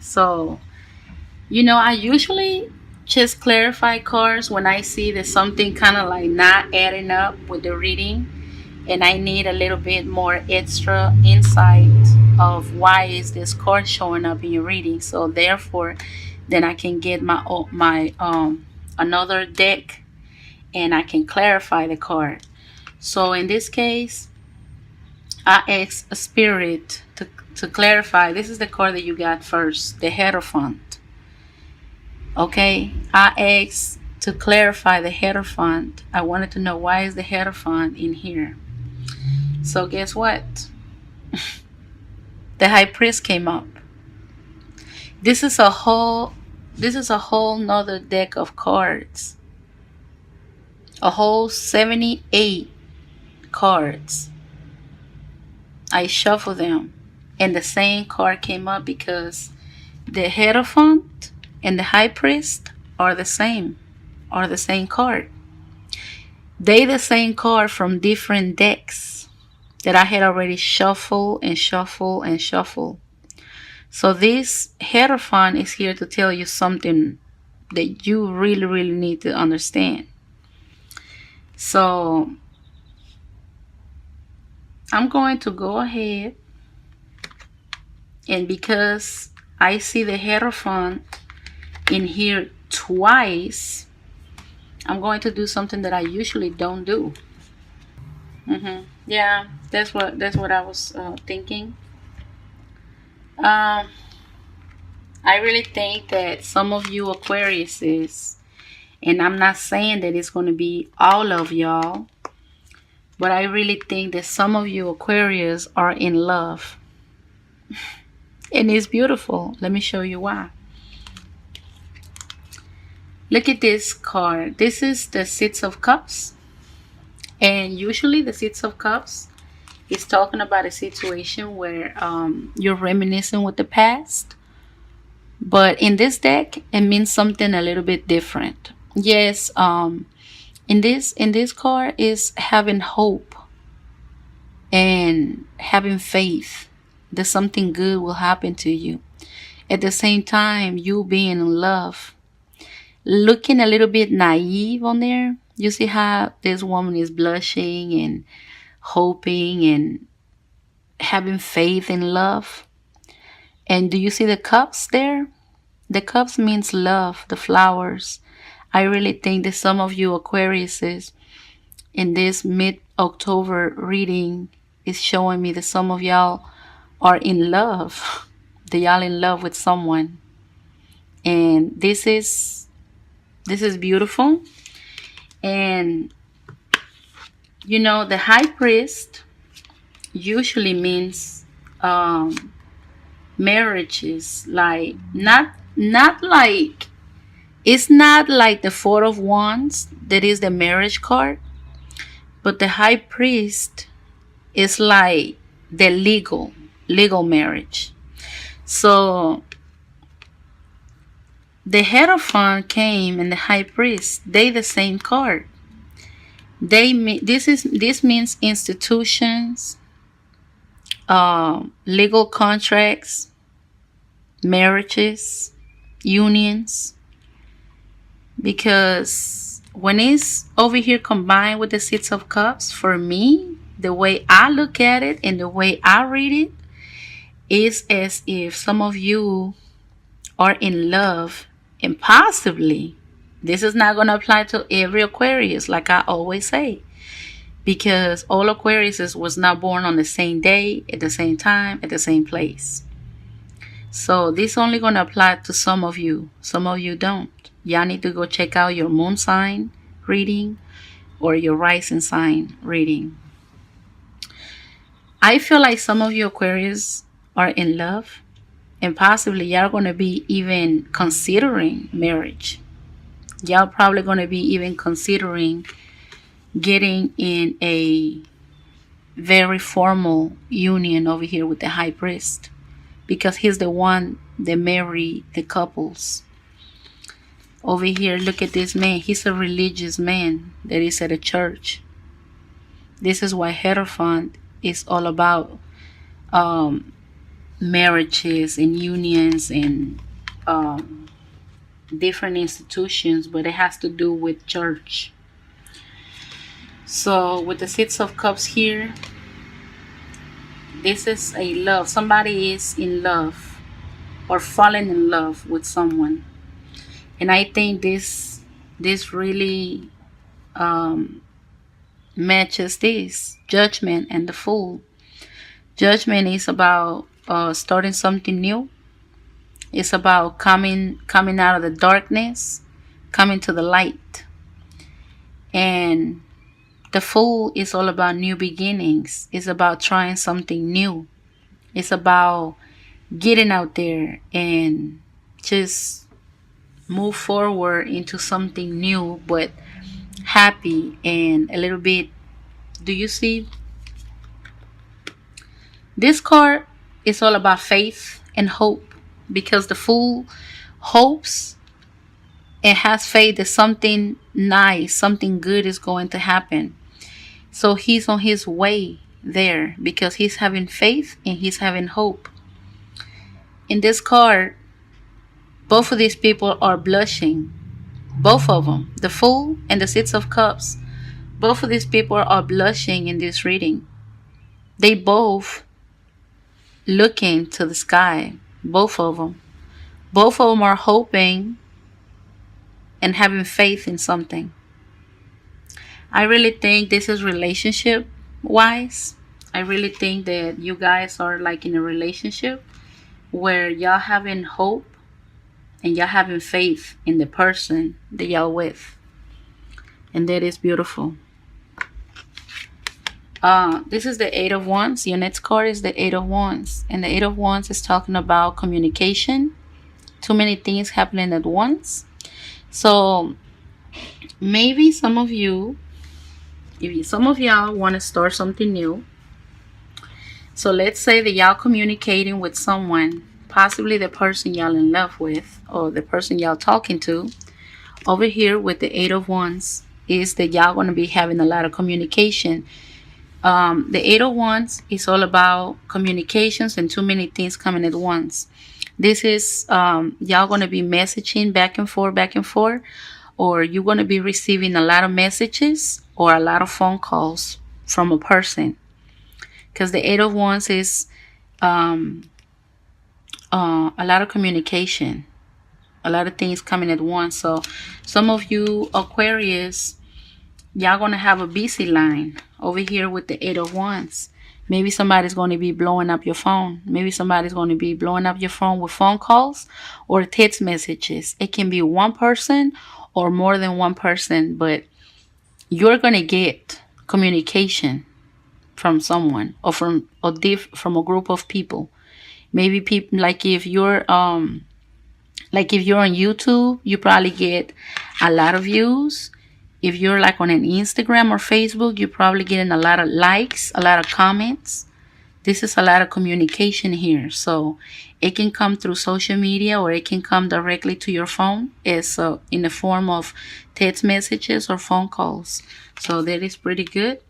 So, I usually just clarify cards when I see that something kind of like not adding up with the reading, and I need a little bit more extra insight of why is this card showing up in your reading. So therefore, then I can get my another deck, and I can clarify the card. So in this case, I asked a spirit to clarify. This is the card that you got first, the Hierophant. Okay, I asked to clarify the Hierophant. I wanted to know why is the Hierophant in here. So guess what? The High Priest came up. This is a whole nother deck of cards. A whole 78 cards. I shuffled them, and the same card came up because the Hierophant and the High Priest are the same card. They the same card from different decks that I had already shuffled and shuffled and shuffled. So this Hierophant is here to tell you something that you really, really need to understand. So I'm going to go ahead, and because I see the Hierophant in here twice, I'm going to do something that I usually don't do. Yeah, that's what I was thinking. I really think that some of you Aquariuses, and I'm not saying that it's going to be all of y'all, but I really think that some of you Aquarius are in love. And it's beautiful. Let me show you why. Look at this card. This is the Six of Cups. And usually the Six of Cups is talking about a situation where you're reminiscing with the past. But in this deck, it means something a little bit different. Yes, in this card is having hope and having faith that something good will happen to you. At the same time, you being in love. Looking a little bit naive on there. You see how this woman is blushing and hoping and having faith in love. And do you see the cups there? The cups means love, the flowers. I really think that some of you Aquariuses in this mid-October reading is showing me that some of y'all are in love. That y'all in love with someone. And this is beautiful. And the High Priest usually means marriages, like not like, it's not like the Four of Wands that is the marriage card, but the High Priest is like the legal marriage. So the Hierophant came and the High Priest, they the same card. This means institutions, legal contracts, marriages, unions. Because when it's over here combined with the Six of Cups, for me, the way I look at it and the way I read it is as if some of you are in love, and possibly this is not going to apply to every Aquarius, like I always say, because all Aquariuses was not born on the same day, at the same time, at the same place. So this only going to apply to some of you. Some of you don't. Y'all need to go check out your moon sign reading or your rising sign reading. I feel like some of you Aquarius are in love, and possibly y'all going to be even considering marriage. Y'all probably going to be even considering getting in a very formal union over here with the High Priest, because he's the one that marry the couples. Over here, look at this man. He's a religious man that is at a church. This is what Hierophant is all about. marriages and unions and um, different institutions, but it has to do with church. So with the Six of Cups here, this is a love. Somebody is in love or falling in love with someone, and I think this really um, matches this Judgment and the Fool. Judgment is about starting something new. It's about coming out of the darkness, coming to the light. And the Fool is all about new beginnings. It's about trying something new. It's about getting out there and just move forward into something new, but happy and a little bit. Do you see? This card is all about faith and hope, because the Fool hopes and has faith that something nice, something good is going to happen. So he's on his way there because he's having faith and he's having hope. In this card, both of these people are blushing. Both of them, the Fool and the Six of Cups, both of these people are blushing in this reading. They both looking to the sky. Both of them. Both of them are hoping and having faith in something. I really think this is relationship wise. I really think that you guys are like in a relationship where y'all having hope and y'all having faith in the person that y'all with. And that is beautiful. This is the Eight of Wands. Your next card is the Eight of Wands. And the Eight of Wands is talking about communication. Too many things happening at once. So maybe some of you, some of y'all want to start something new. So let's say that y'all communicating with someone, possibly the person y'all in love with or the person y'all talking to. Over here with the Eight of Wands is that y'all going to be having a lot of communication. The Eight of Wands is all about communications and too many things coming at once. This is y'all going to be messaging back and forth, or you're going to be receiving a lot of messages or a lot of phone calls from a person. Because the Eight of Wands is a lot of communication, a lot of things coming at once. So some of you Aquarius, y'all going to have a busy line over here with the Eight of Wands. Maybe somebody's going to be blowing up your phone. Maybe somebody's going to be blowing up your phone with phone calls or text messages. It can be one person or more than one person, but you're going to get communication from someone or from a group of people. Maybe people like if you're on YouTube, you probably get a lot of views. If you're like on an Instagram or Facebook, you're probably getting a lot of likes, a lot of comments. This is a lot of communication here. So it can come through social media or it can come directly to your phone as in the form of text messages or phone calls. So that is pretty good.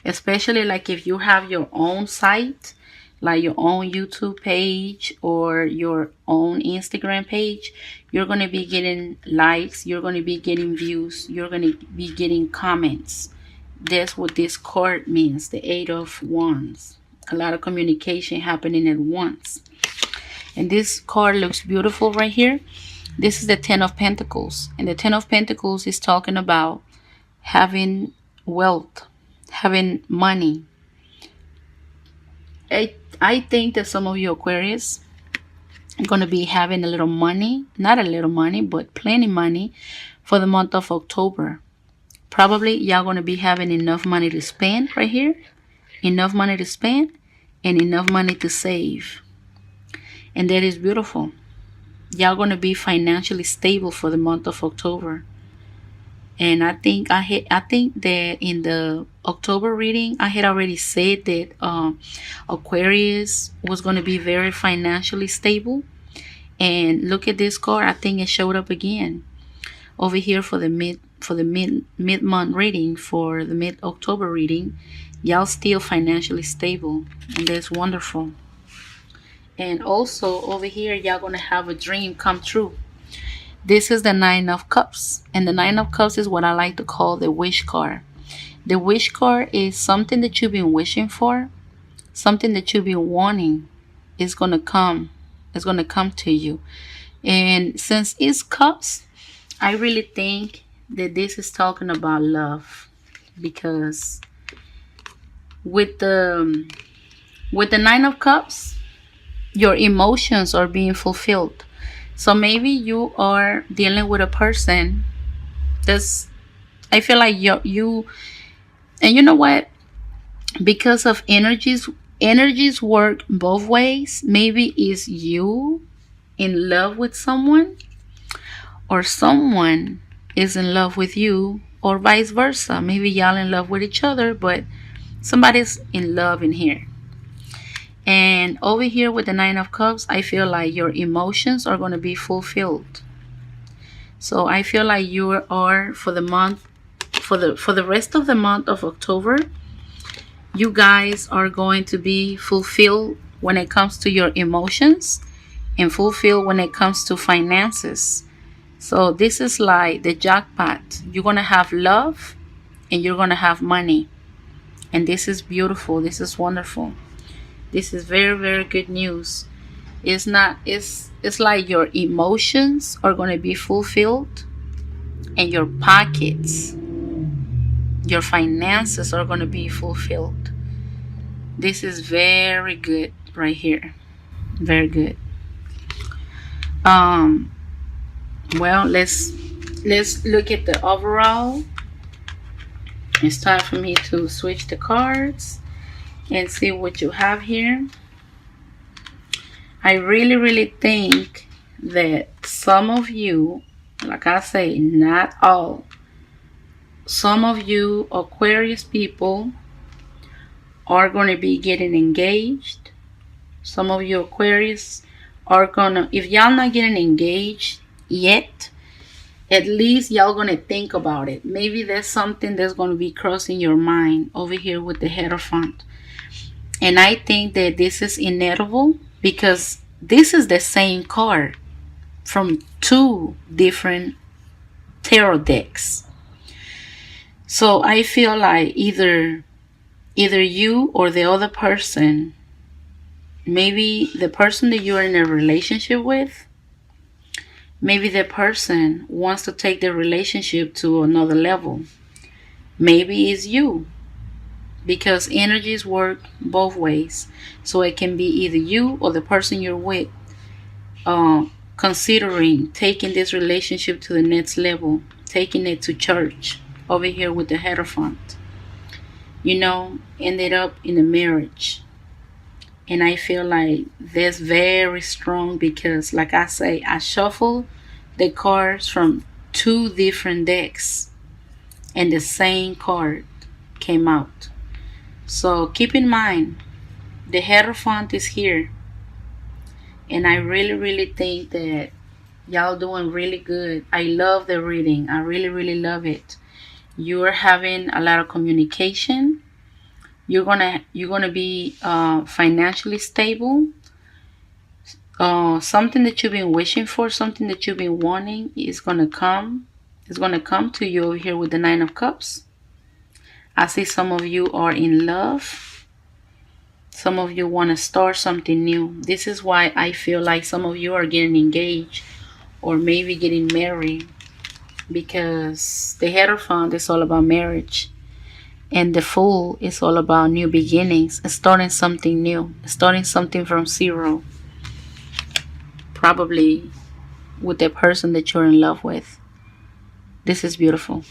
Especially like if you have your own site, like your own YouTube page or your own Instagram page, you're going to be getting likes, you're going to be getting views, you're going to be getting comments. That's what this card means, the Eight of Wands. A lot of communication happening at once. And this card looks beautiful right here. This is the Ten of Pentacles. And the Ten of Pentacles is talking about having wealth, having money. I think that some of you Aquarius are going to be having a little money, not a little money, but plenty money for the month of October. Probably y'all going to be having enough money to spend right here, enough money to spend, and enough money to save. And that is beautiful. Y'all going to be financially stable for the month of October. And I think that in the October reading, I had already said that Aquarius was going to be very financially stable. And look at this card. I think it showed up again over here for the mid-month reading, for the mid-October reading. Y'all still financially stable, and that's wonderful. And also over here, y'all gonna have a dream come true. This is the Nine of Cups, and the Nine of Cups is what I like to call the wish card. The wish card is something that you've been wishing for, something that you've been wanting is gonna come. It's gonna come to you. And since it's cups, I really think that this is talking about love, because with the Nine of Cups, your emotions are being fulfilled. So maybe you are dealing with a person that's, I feel like you and you know what? Because of energies work both ways. Maybe it's you in love with someone, or someone is in love with you, or vice versa. Maybe y'all in love with each other, but somebody's in love in here. And over here with the Nine of Cups, I feel like your emotions are going to be fulfilled. So I feel like you are, for the month, for the rest of the month of October, you guys are going to be fulfilled when it comes to your emotions, and fulfilled when it comes to finances. So this is like the jackpot. You're going to have love, and you're going to have money. And this is beautiful. This is wonderful. This is very, very good news. It's like your emotions are going to be fulfilled, and your pockets, your finances are going to be fulfilled. This is very good right here. Very good. Well, let's look at the overall. It's time for me to switch the cards and see what you have here. I really, really think that some of you, like I say, not all, some of you Aquarius people are going to be getting engaged. Some of you Aquarius are going to, if y'all not getting engaged yet, at least y'all going to think about it. Maybe there's something that's going to be crossing your mind over here with the Hierophant. And I think that this is inevitable, because this is the same card from two different tarot decks. So I feel like either you or the other person, maybe the person that you're in a relationship with, maybe the person wants to take the relationship to another level. Maybe it's you, because energies work both ways. So it can be either you or the person you're with considering taking this relationship to the next level, taking it to church over here with the Hierophant. Ended up in a marriage. And I feel like that's very strong, because like I say, I shuffle the cards from two different decks, and the same card came out. So keep in mind, the Hierophant is here. And I really, really think that y'all doing really good. I love the reading. I really, really love it. You are having a lot of communication. You're gonna be financially stable. Something that you've been wishing for, something that you've been wanting is gonna come. It's gonna come to you over here with the Nine of Cups. I see some of you are in love. Some of you want to start something new. This is why I feel like some of you are getting engaged, or maybe getting married, because the Hierophant is all about marriage, and the Fool is all about new beginnings, starting something new, starting something from zero, probably with the person that you're in love with. This is beautiful.